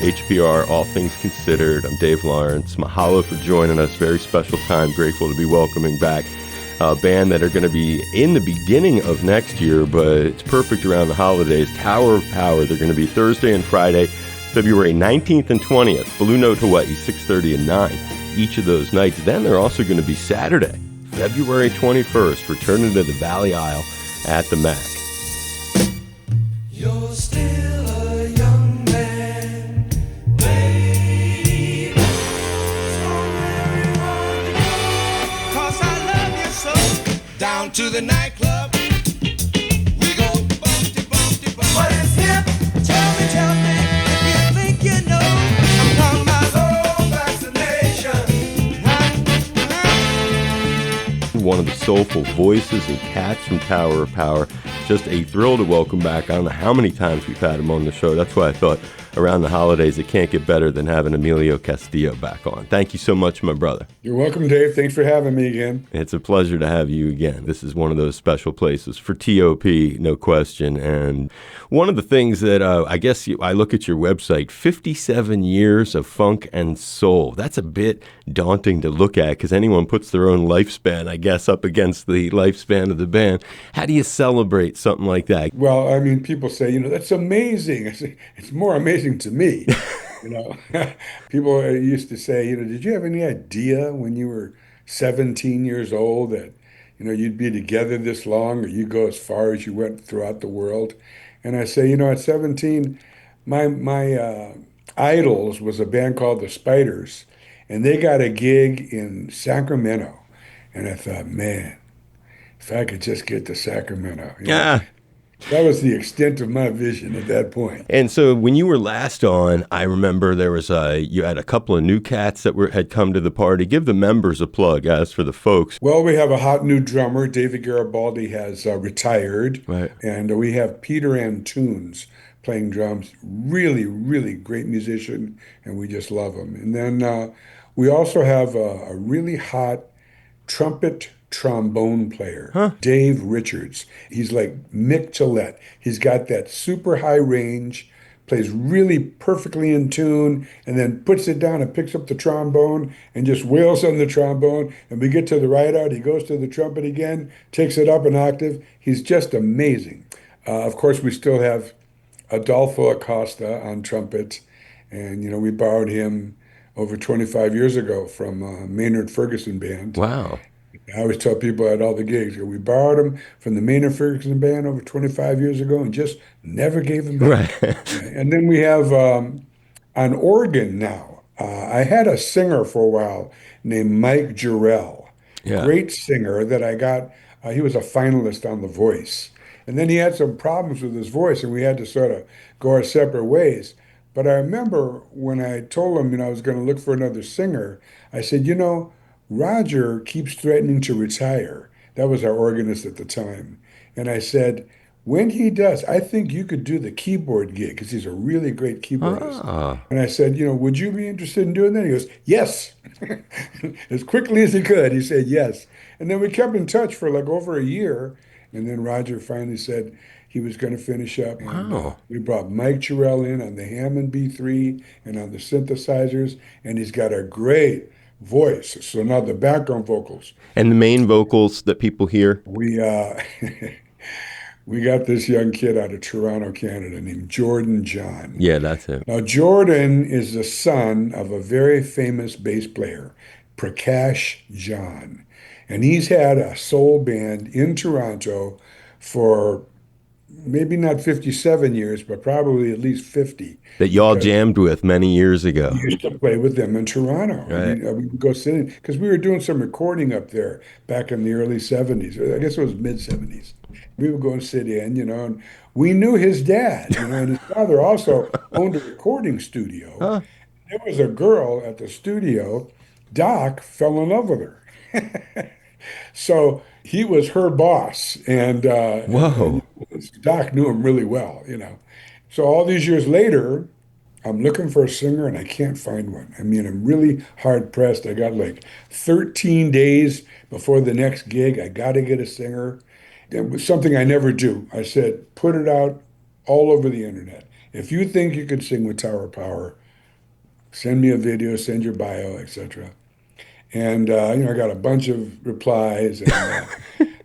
HPR, All Things Considered. I'm Dave Lawrence. Mahalo for joining us. Very special time. Grateful to be welcoming back a band that are going to be in the beginning of next year, but it's perfect around the holidays. Tower of Power. They're going to be Thursday and Friday, February 19th and 20th. Blue Note, Hawaii, 6:30 and 9 each of those nights. Then they're also going to be Saturday, February 21st, returning to the Valley Isle at the Mac. You're still a young man, baby. So very hard, 'cause I love you so. Down to the nightclub, we go bumpty, bumpty, bumpty. What is hip? Tell me, if you think you know. I'm talking about low vaccination. One of the soulful voices and cats from Tower of Power. Just a thrill to welcome back. I don't know how many times we've had him on the show. That's why I thought around the holidays it can't get better than having Emilio Castillo back on. Thank you so much, my brother. You're welcome, Dave. Thanks for having me again. It's a pleasure to have you again. This is one of those special places for TOP, no question. And one of the things that I look at your website, 57 years of funk and soul. That's a bit daunting to look at because anyone puts their own lifespan, I guess, up against the lifespan of the band. How do you celebrate something like that? Well, I mean, people say, that's amazing. I say, it's more amazing to me. People used to say, did you have any idea when you were 17 years old that, you'd be together this long or you go as far as you went throughout the world? And I say, at 17, my idols was a band called the Spiders, and they got a gig in Sacramento. And I thought, man, if I could just get to Sacramento. Yeah. That was the extent of my vision at that point. And so when you were last on, I remember there was you had a couple of new cats that had come to the party. Give the members a plug, as for the folks. Well, we have a hot new drummer. David Garibaldi has retired. Right. And we have Peter Antunes playing drums. Really, really great musician, and we just love him. And then we also have a really hot trumpet trombone player, Dave Richards. He's like Mick Gillette. He's got that super high range, plays really perfectly in tune, and then puts it down and picks up the trombone and just wails on the trombone. And we get to the right out, he goes to the trumpet again, takes it up an octave. He's just amazing. Of course, we still have Adolfo Acosta on trumpet, and we borrowed him over 25 years ago from Maynard Ferguson Band. Wow. I always tell people at all the gigs, we borrowed him from the Maynard Ferguson Band over 25 years ago and just never gave him back. Right. And then we have on organ now. I had a singer for a while named Mike Jarrell, Yeah. great singer that I got. He was a finalist on The Voice. And then he had some problems with his voice, and we had to sort of go our separate ways. But I remember when I told him, I was going to look for another singer, I said, Roger keeps threatening to retire. That was our organist at the time. And I said, when he does, I think you could do the keyboard gig because he's a really great keyboardist. And I said, would you be interested in doing that? He goes, yes. As quickly as he could, he said yes. And then we kept in touch for like over a year. And then Roger finally said he was going to finish up. Wow. And we brought Mike Jarrell in on the Hammond B3 and on the synthesizers. And he's got a great voice. So now the background vocals. And the main vocals that people hear? We we got this young kid out of Toronto, Canada, named Jordan John. Yeah, that's it. Now, Jordan is the son of a very famous bass player, Prakash John. And he's had a soul band in Toronto for maybe not 57 years, but probably at least 50. That y'all Because jammed with many years ago. we used to play with them in Toronto. Right. We would go sit in, because we were doing some recording up there back in the early 70s. I guess it was mid 70s. We would go and sit in, and we knew his dad, and his father also owned a recording studio. Huh. There was a girl at the studio. Doc fell in love with her. So he was her boss, and Whoa. Doc knew him really well. So all these years later, I'm looking for a singer and I can't find one. I mean, I'm really hard pressed. I got like 13 days before the next gig. I got to get a singer. It was something I never do. I said, put it out all over the internet. If you think you could sing with Tower Power, Send me a video, send your bio, etc. And I got a bunch of replies, and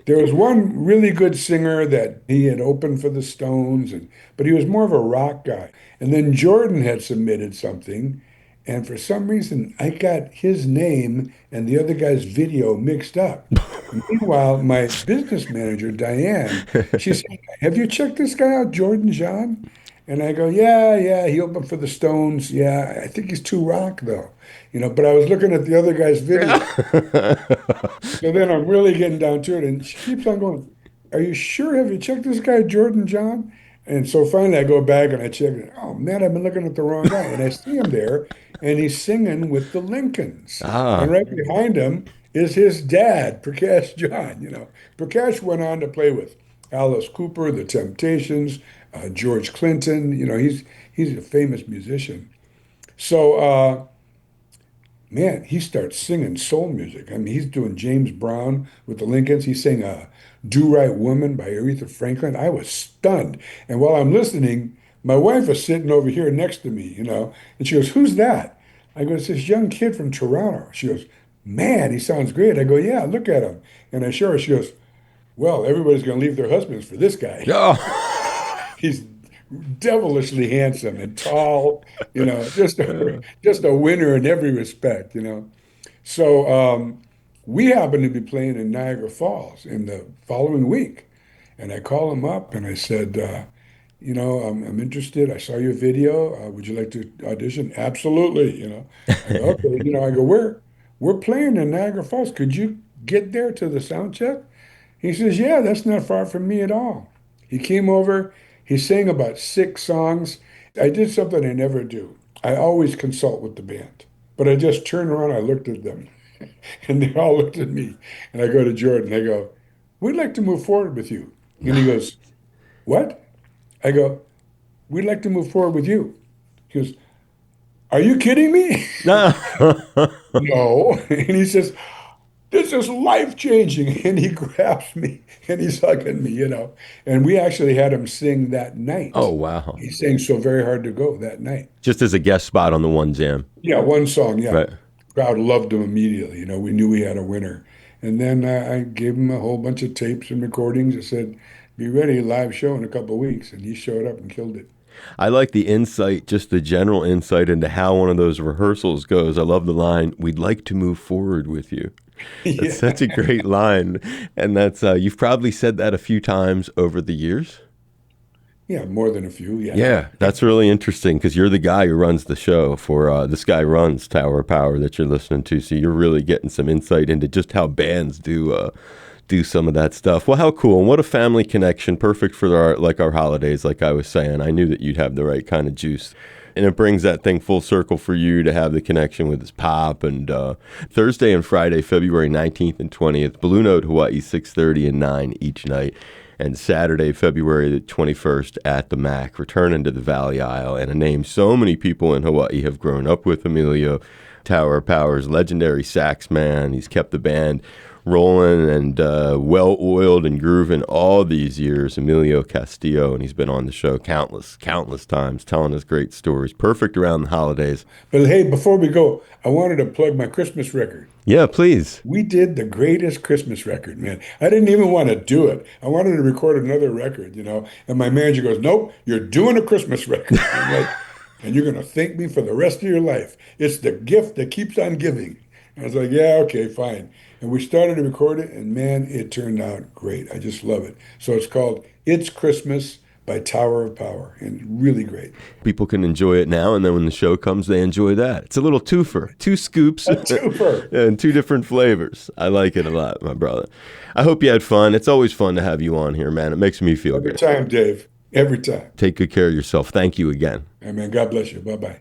there was one really good singer that he had opened for the Stones, but he was more of a rock guy. And then Jordan had submitted something, and for some reason I got his name and the other guy's video mixed up. And meanwhile, my business manager, Diane, she said, "Have you checked this guy out, Jordan John?" And I go, "Yeah, yeah, he opened for the Stones. Yeah, I think he's too rock though." But I was looking at the other guy's video. So then I'm really getting down to it, and she keeps on going, "Are you sure? Have you checked this guy, Jordan John?" And so finally I go back and I check it. Oh man, I've been looking at the wrong guy. And I see him there, and he's singing with the Lincolns. And Ah, right behind him is his dad, Prakash John. Prakash went on to play with Alice Cooper, The Temptations, George Clinton. He's a famous musician. So man, he starts singing soul music. I mean, he's doing James Brown with the Lincolns. He sang Do Right Woman by Aretha Franklin. I was stunned. And while I'm listening, my wife is sitting over here next to me, and she goes, "Who's that?" I go, "It's this young kid from Toronto." She goes, "Man, he sounds great." I go, "Yeah, look at him." And I show her, she goes, "Well, everybody's going to leave their husbands for this guy." oh, He's devilishly handsome and tall, just a winner in every respect. So we happen to be playing in Niagara Falls in the following week. And I call him up and I said, I'm interested. I saw your video. Would you like to audition? Absolutely. I go, okay. I go, we're playing in Niagara Falls. Could you get there to the sound check? He says, yeah, that's not far from me at all. He came over. He sang about 6 songs. I did something I never do. I always consult with the band, but I just turned around. I looked at them. And they all looked at me. And I go to Jordan. I go, we'd like to move forward with you. And he goes, what? I go, we'd like to move forward with you. He goes, are you kidding me? no. No. And he says, this is life changing. And he grabs me and he's hugging me. And we actually had him sing that Oh, night. wow. He sang So Very Hard to Go that night. Just as a guest spot on the one jam. Yeah, one song. Yeah. Right. Crowd loved him immediately. We knew we had a winner. And then I gave him a whole bunch of tapes and recordings. I said, be ready, live show in a couple of weeks. And he showed up and killed it. I like the insight, just the general insight into how one of those rehearsals goes. I love the line, we'd like to move forward with you. Yeah. That's such a great line. And that's, you've probably said that a few times over the years. Yeah, more than a few. Yeah. Yeah, that's really interesting because you're the guy who runs the show for This Guy Runs Tower of Power that you're listening to. So you're really getting some insight into just how bands do some of that stuff. Well, how cool. And what a family connection. Perfect for our holidays, like I was saying. I knew that you'd have the right kind of juice. And it brings that thing full circle for you to have the connection with his pop. And Thursday and Friday, February 19th and 20th, Blue Note Hawaii, 6:30 and 9 each night. And Saturday, February the 21st at the MAC, returning to the Valley Isle, and a name so many people in Hawaii have grown up with, Emilio, Tower of Power's legendary sax man. He's kept the band rolling and well-oiled and grooving all these years, Emilio Castillo, and he's been on the show countless times, telling us great stories. Perfect around the holidays. But hey, before we go, I wanted to plug my Christmas record. Yeah, please. We did the greatest Christmas record, man. I didn't even want to do it. I wanted to record another record. And my manager goes, nope, you're doing a Christmas record. I'm like, and you're going to thank me for the rest of your life. It's the gift that keeps on giving. And I was like, yeah, okay, fine. And we started to record it, and man, it turned out great. I just love it. So it's called It's Christmas by Tower of Power, and really great. People can enjoy it now, and then when the show comes, they enjoy that. It's a little twofer, 2 scoops, A twofer. and 2 different flavors. I like it a lot, my brother. I hope you had fun. It's always fun to have you on here, man. It makes me feel Every good. time, Dave. Every time. Take good care of yourself. Thank you again. Hey, man, God bless you. Bye-bye.